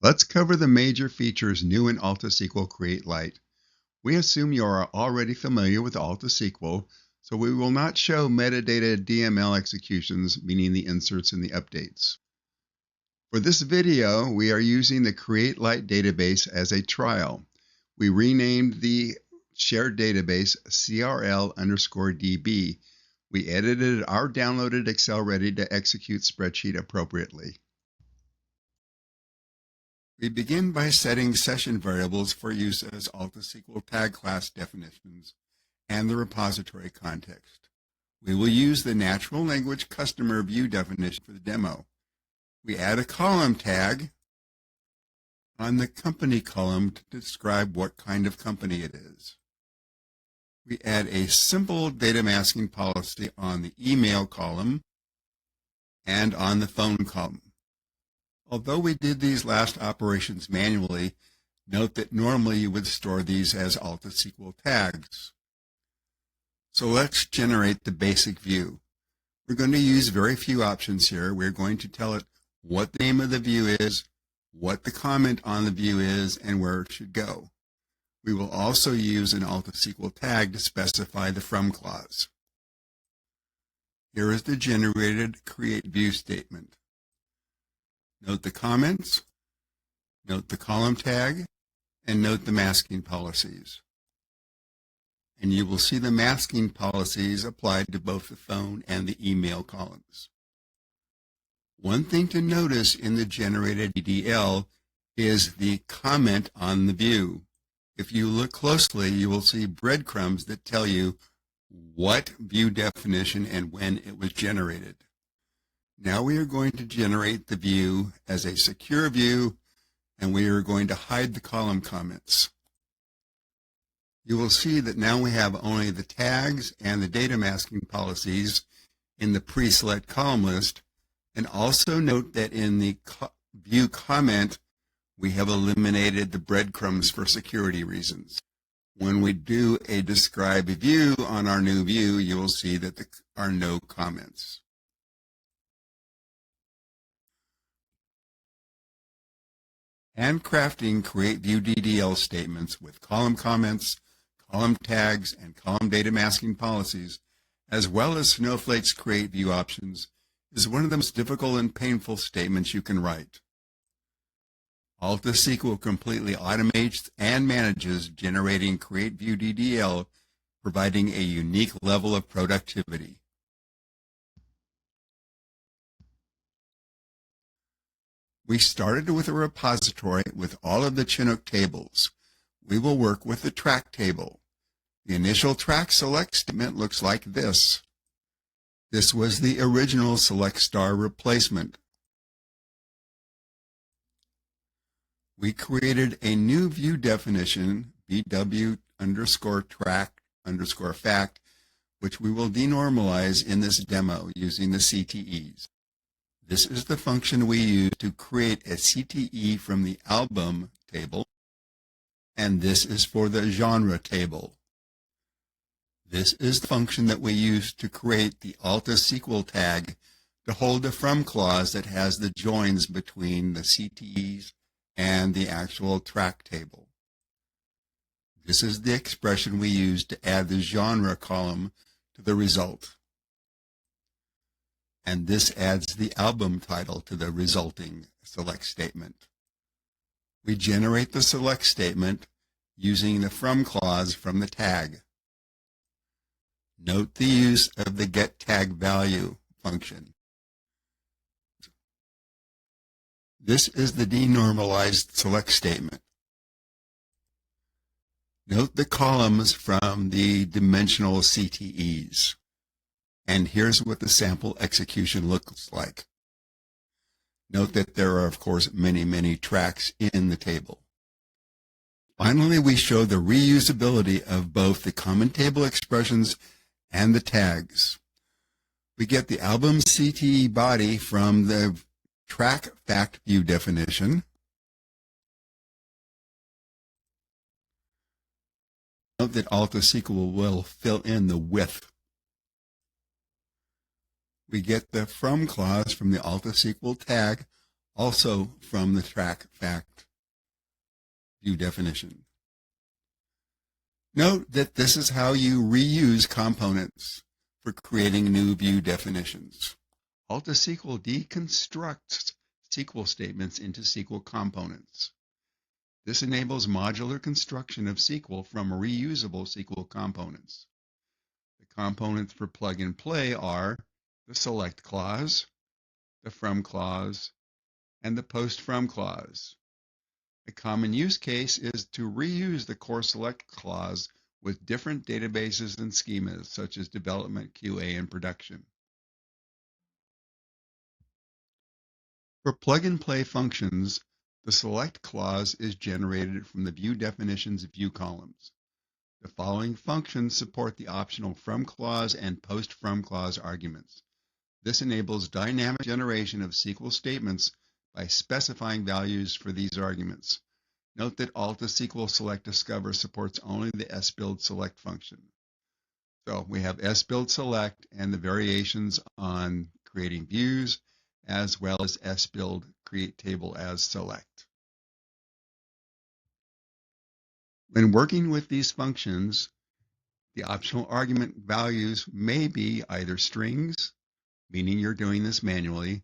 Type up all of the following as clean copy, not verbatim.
Let's cover the major features new in AltaSQL CREATE Lite. We assume you are already familiar with AltaSQL, so we will not show metadata DML executions, meaning the inserts and the updates. For this video, we are using the CREATE Lite database as a trial. We renamed the shared database CRL_DB. We edited our downloaded Excel ready to execute spreadsheet appropriately. We begin by setting session variables for use as AltaSQL tag class definitions and the repository context. We will use the natural language customer view definition for the demo. We add a column tag on the company column to describe what kind of company it is. We add a simple data masking policy on the email column and on the phone column. Although we did these last operations manually, note that normally you would store these as AltaSQL tags. So let's generate the basic view. We're going to use very few options here. We're going to tell it what the name of the view is, what the comment on the view is, and where it should go. We will also use an AltaSQL tag to specify the from clause. Here is the generated create view statement. Note the comments, note the column tag, and note the masking policies. And you will see the masking policies applied to both the phone and the email columns. One thing to notice in the generated DDL is the comment on the view. If you look closely, you will see breadcrumbs that tell you what view definition and when it was generated. Now we are going to generate the view as a secure view, and we are going to hide the column comments. You will see that now we have only the tags and the data masking policies in the pre-select column list, and also note that in the view comment, we have eliminated the breadcrumbs for security reasons. When we do a describe view on our new view, you will see that there are no comments. Handcrafting create view DDL statements with column comments, column tags, and column data masking policies, as well as Snowflake's create view options, is one of the most difficult and painful statements you can write. AltaSQL completely automates and manages generating create view DDL, providing a unique level of productivity. We started with a repository with all of the Chinook tables. We will work with the track table. The initial track select statement looks like this. This was the original select star replacement. We created a new view definition, BW_track_fact, which we will denormalize in this demo using the CTEs. This is the function we use to create a CTE from the album table, and this is for the genre table. This is the function that we use to create the AltaSQL tag to hold the from clause that has the joins between the CTEs and the actual track table. This is the expression we use to add the genre column to the result. And this adds the album title to the resulting select statement. We generate the select statement using the from clause from the tag. Note the use of the getTagValue function. This is the denormalized select statement. Note the columns from the dimensional CTEs. And here's what the sample execution looks like. Note that there are, of course, many tracks in the table. Finally, we show the reusability of both the common table expressions and the tags. We get the album CTE body from the track fact view definition. Note that AltaSQL will fill in the width. We get the from clause from the AltaSQL tag also from the track fact view definition. Note that this is how you reuse components for creating new view definitions. AltaSQL deconstructs SQL statements into SQL components. This enables modular construction of SQL from reusable SQL components. The components for plug and play are the select clause, the from clause, and the post from clause. A common use case is to reuse the core select clause with different databases and schemas such as development, QA, and production. For plug-and-play functions, the select clause is generated from the view definitions view columns. The following functions support the optional from clause and post from clause arguments. This enables dynamic generation of SQL statements by specifying values for these arguments. Note that AltaSQL SELECT Discover supports only the sbuild select function. So we have sbuild select and the variations on creating views, as well as sbuild create table as select. When working with these functions, the optional argument values may be either strings, meaning you're doing this manually,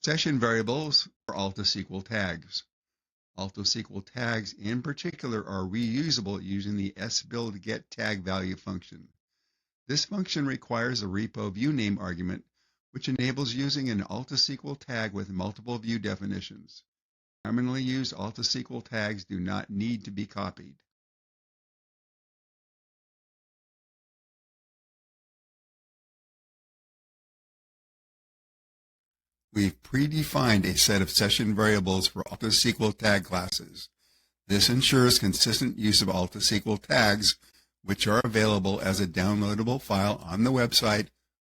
session variables, or AltaSQL tags. AltaSQL tags in particular are reusable using the sbuild get tag value function. This function requires a repo view name argument, which enables using an AltaSQL tag with multiple view definitions. Commonly used AltaSQL tags do not need to be copied. We've predefined a set of session variables for AltaSQL tag classes. This ensures consistent use of AltaSQL tags, which are available as a downloadable file on the website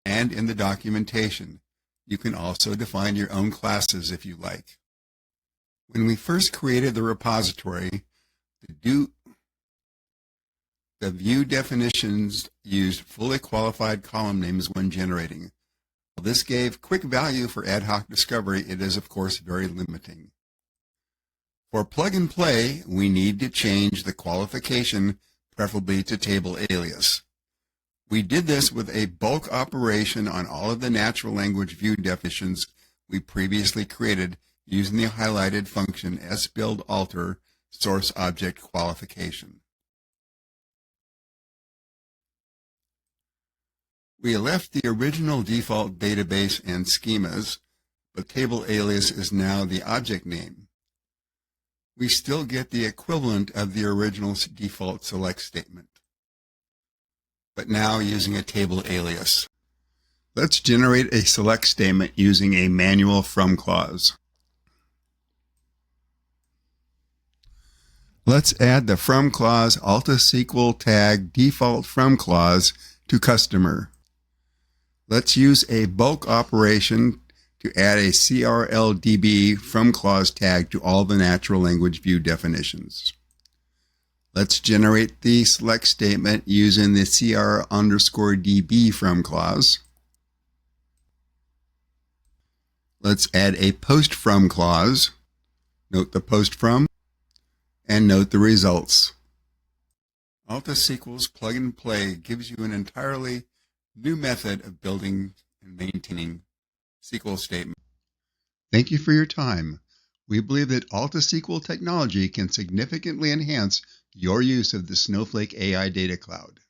and in the documentation. You can also define your own classes if you like. When we first created the repository, the view definitions used fully qualified column names when generating. While this gave quick value for ad hoc discovery, it is of course very limiting. For plug and play, we need to change the qualification, preferably to table alias. We did this with a bulk operation on all of the natural language view definitions we previously created using the highlighted function sbuildalter source object qualification. We left the original default database and schemas, but table alias is now the object name. We still get the equivalent of the original default select statement, but now using a table alias. Let's generate a select statement using a manual from clause. Let's add the from clause AltaSQL tag default from clause to customer. Let's use a bulk operation to add a CRLDB from clause tag to all the natural language view definitions. Let's generate the select statement using the CR_DB from clause. Let's add a post from clause. Note the post from and note the results. AltaSQL's plug and play gives you an entirely new method of building and maintaining SQL statements. Thank you for your time. We believe that AltaSQL technology can significantly enhance your use of the Snowflake AI Data Cloud.